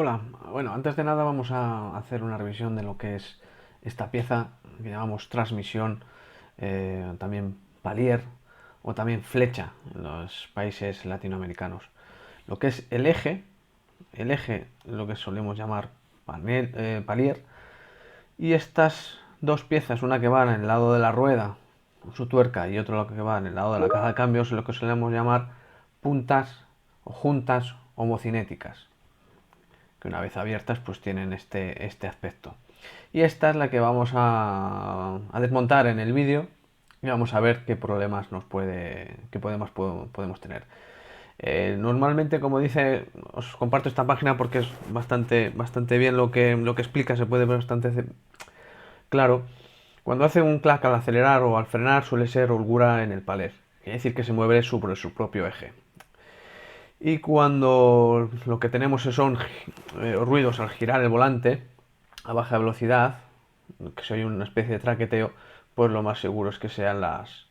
Hola, bueno, antes de nada vamos a hacer una revisión de lo que es esta pieza que llamamos transmisión, también palier o también flecha en los países latinoamericanos. Lo que es el eje lo que solemos llamar palier, y estas dos piezas, una que va en el lado de la rueda, su tuerca, y otro que va en el lado de la caja de cambios, es lo que solemos llamar puntas o juntas homocinéticas, que una vez abiertas pues tienen este aspecto. Y esta es la que vamos a desmontar en el vídeo y vamos a ver qué problemas podemos tener. Normalmente, como dice, os comparto esta página porque es bastante bien lo que explica, se puede ver bastante claro. Cuando hace un clac al acelerar o al frenar suele ser holgura en el paler, quiere decir que se mueve sobre su propio eje. Y cuando lo que tenemos son ruidos al girar el volante a baja velocidad, que se oye una especie de traqueteo, pues lo más seguro es que sean las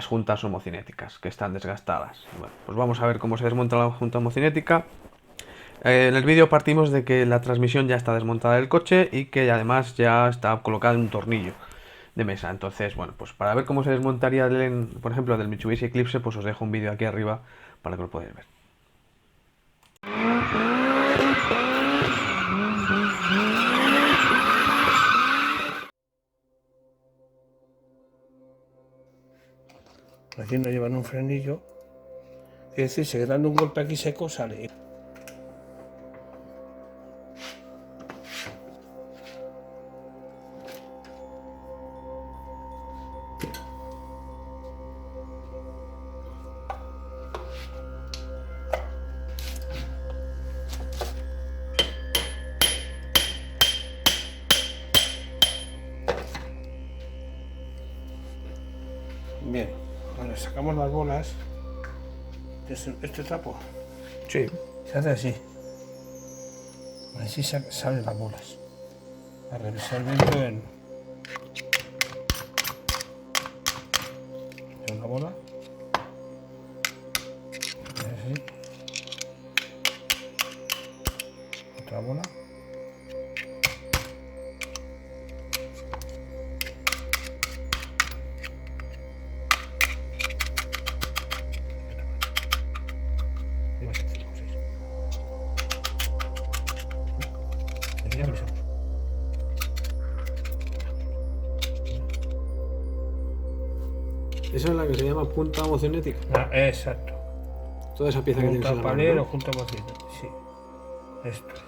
juntas homocinéticas, que están desgastadas. Bueno, pues vamos a ver cómo se desmonta la junta homocinética. En el vídeo partimos de que la transmisión ya está desmontada del coche y que además ya está colocada en un tornillo de mesa. Entonces, bueno, pues para ver cómo se desmontaría, por ejemplo, del Mitsubishi Eclipse, pues os dejo un vídeo aquí arriba para que lo podáis ver. Aquí no llevan un frenillo. Es decir, si dando un golpe aquí seco sale. Bien, ahora sacamos las bolas de este trapo. Sí. Se hace así. Así salen las bolas. A revisar el viento en una bola. Así. Otra bola. Y más 5 o 6. Aquí ya revisamos. Esa es la que se llama punta homocinética. Exacto. Toda esa pieza que tienes en Junta la mano, paler o ¿no? junta bocina. Sí. Esto es.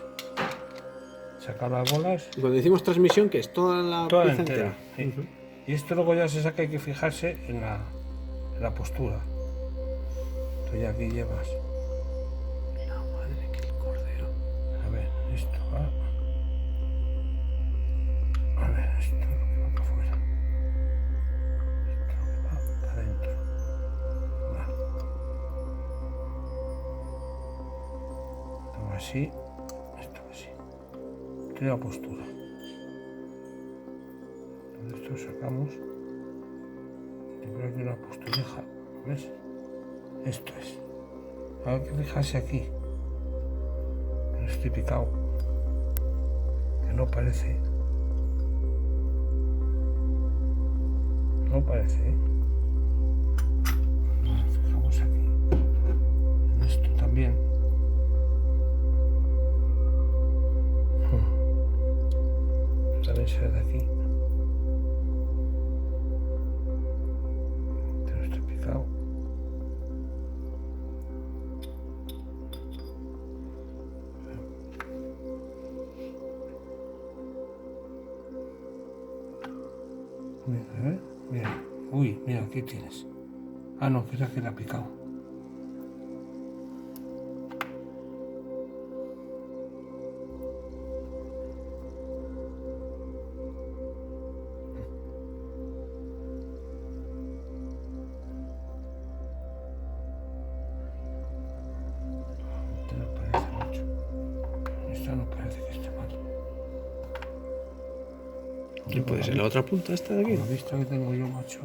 Sacar las bolas. Y cuando decimos transmisión, ¿qué es? Toda la Toda pieza entera. entera. Sí. Y esto luego ya se saca, hay que fijarse en la postura. Entonces ya aquí llevas. La madre que el cordero. A ver, esto va. A ver, esto es lo que va para afuera. Esto es lo que va para adentro. Vale. Esto va así. Esto va así. Esto es la postura. Entonces esto sacamos. Yo creo que una posturija. ¿Ves? Esto es. Hay que fijarse aquí. Que no estoy picado. Que no parece. No parece, ¿eh? Nos fijamos aquí. En esto también. También se ve de aquí. Pero está picado. Mira, mira. Uy, mira, aquí tienes. Ah, no, que es la que la ha picado. Esta no parece mucho. Esta no parece que esté mal. ¿Qué puede ser? ¿La otra punta esta de aquí? Con la vista que tengo yo, macho.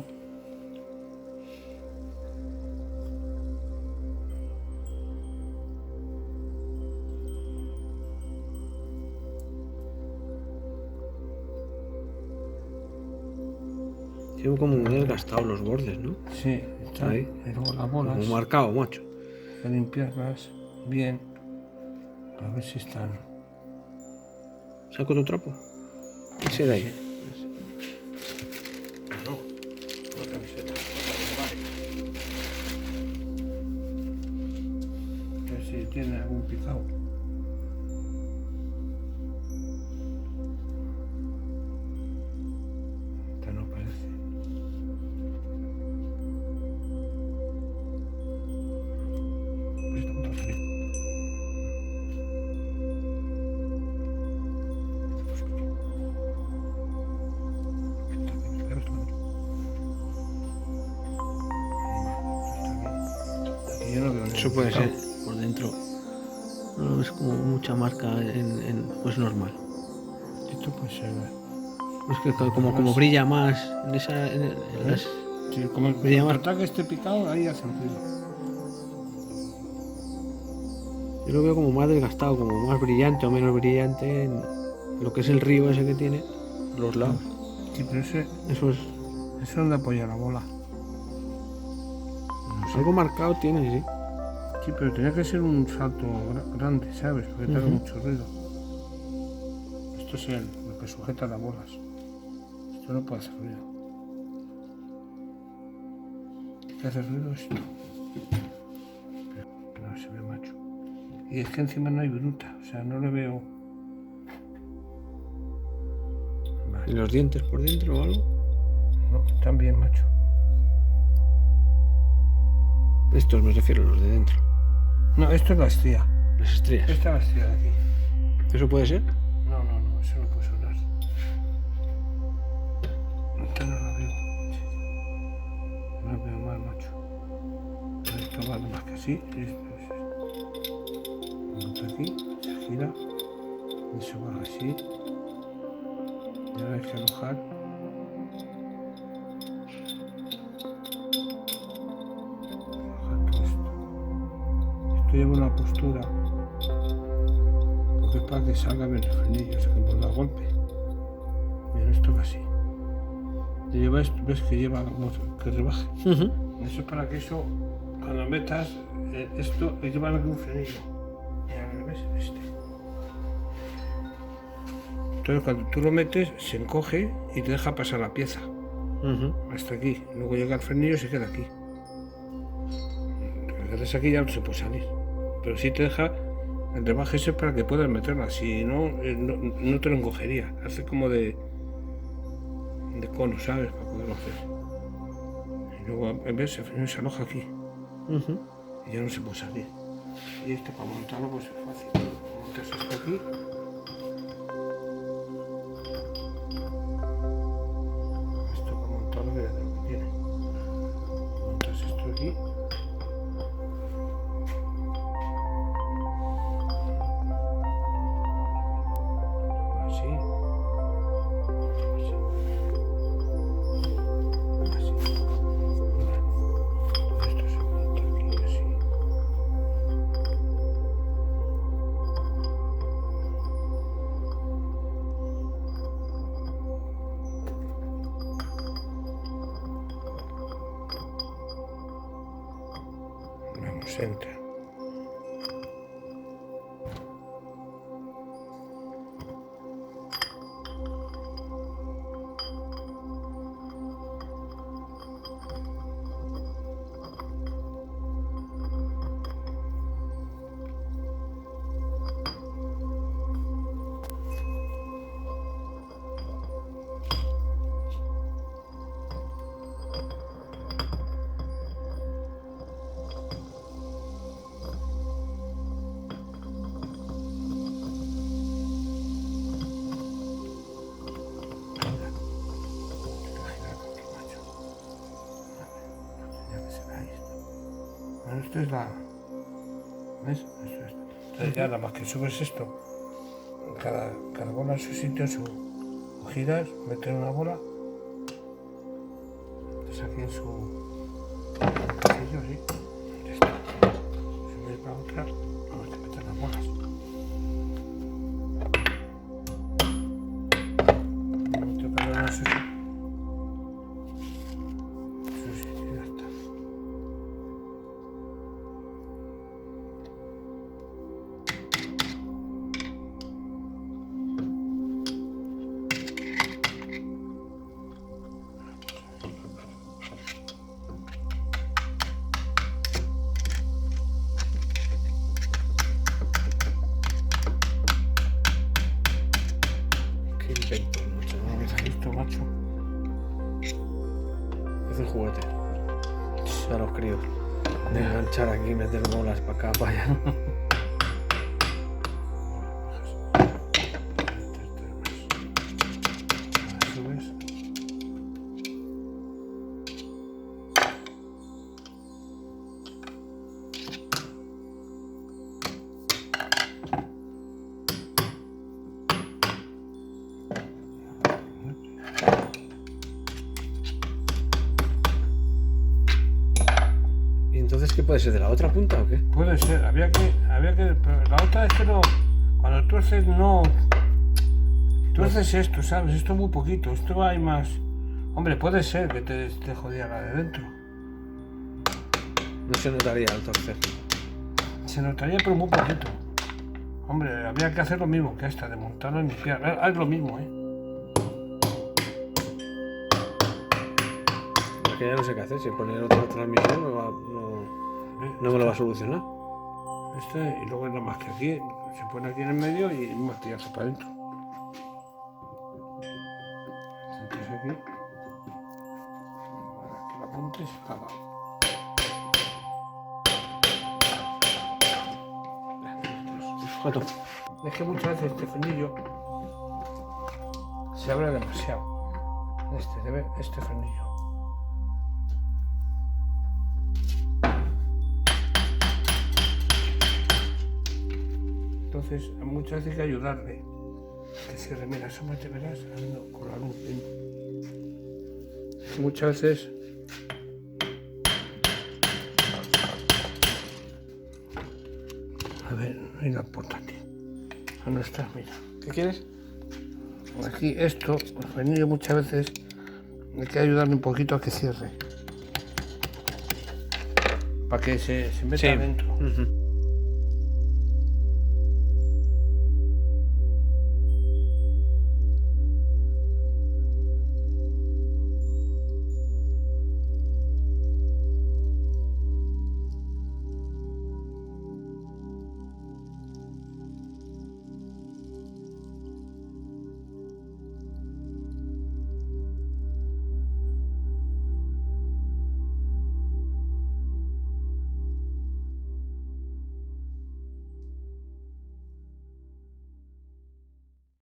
Llevo como muy desgastado los bordes, ¿no? Sí, está. Ahí. Y luego las bolas, Como marcado, macho. hay que limpiarlas bien. A ver si están. ¿Saco tu trapo? Ese de ahí. No, la camiseta. A ver si tiene algún picado. Esta no parece. Pues está muy frío. Está bien, pero está bien. Aquí yo no veo Eso ningún puede picado. ser por dentro. No es como mucha marca pues normal. Esto puede ser. Es que como brilla más en esa. En las- Sí, como el brilla más. ataque este picado, ahí hace un ruido. Yo lo veo como más desgastado, como más brillante o menos brillante en lo que es el río ese que tiene, los lados. Sí, pero Eso es eso es donde apoya la bola. algo marcado, tiene, sí. Sí, pero tenía que ser un salto grande, ¿sabes? Porque te hace mucho ruido. Esto es lo que sujeta las bolas. Esto no puede hacer ruido. ¿Qué hace ruido esto? Pero no se ve, macho. Y es que encima no hay viruta, o sea, no le veo. ¿Y Vale. los dientes por dentro o algo? No, están bien, macho. Estos me refiero, los de dentro. No, esto es la estría. Las estrellas. Esta es la estría de aquí. ¿Eso puede ser? No, eso no puede sonar. Esta no la veo. No la veo mal, macho. Esto va más que así. Esto es esto. Monta aquí, se gira. Y se baja así. Y ahora hay que alojar. Alojar todo esto. Esto lleva una postura. Porque es para que salga bien el frenillo, o sea, que por da golpe. Mira, esto va así. Y lleva esto, ves que lleva como que rebaje. Eso es para que eso, cuando metas esto, lleva aquí un frenillo. Y al revés, este. Entonces, cuando tú lo metes, se encoge y te deja pasar la pieza hasta aquí. Luego llega el frenillo y se queda aquí. Lo que haces aquí ya no se puede salir. Pero sí te deja el rebaje ese para que puedas meterla. Si no, no te lo encogería. Hace como de cono, ¿sabes? Para poderlo hacer. Y luego, en vez, el frenillo se aloja aquí. Y ya no se puede salir. Y esto para montarlo pues es fácil. Montas esto aquí. Esto para montarlo mira de lo que tiene. Montas esto aquí. Así. Así. Esto se monta aquí así. Vamos, entra. Bueno, esto es la. ¿Ves? Esto es. Entonces ya nada más que subes esto. Cada bola en su sitio, giras, metes una bola. Entonces aquí en su pasillo, sí. Ya está. Subes para otra, vamos a meter las bolas. Meto cada una en su sitio. invento, macho. Vamos a Esto, macho. hacer juguete. A los críos. De enganchar aquí, meter bolas para acá, para allá. Subes. ¿Y entonces qué puede ser? ¿De la otra punta o qué? Puede ser, pero la otra es que no, cuando tuerces no, tuerces esto, ¿sabes? Esto muy poquito, esto hay más. Hombre, puede ser que te jodía la de dentro. No se notaría al torcer. Se notaría, pero muy poquito. Hombre, había que hacer lo mismo que esta, de montarlo y limpiar. Es lo mismo, ¿eh? Es que ya no sé qué hacer. Si poner otra transmisión no me lo va a solucionar. Este, y luego nada más que aquí, se pone aquí en el medio y un martillazo para adentro. Entonces aquí, para que la apuntes, acaba. Gato. Es que muchas veces este frenillo se abre demasiado. Este frenillo. Entonces, muchas veces hay que ayudarle. Que cierre, mira, asómate, verás, con la luz. Muchas veces. A ver, hay una puerta aquí. Ah, no está, mira. ¿Qué quieres? Aquí esto, el frenillo muchas veces hay que ayudarle un poquito a que cierre. Para que se meta adentro.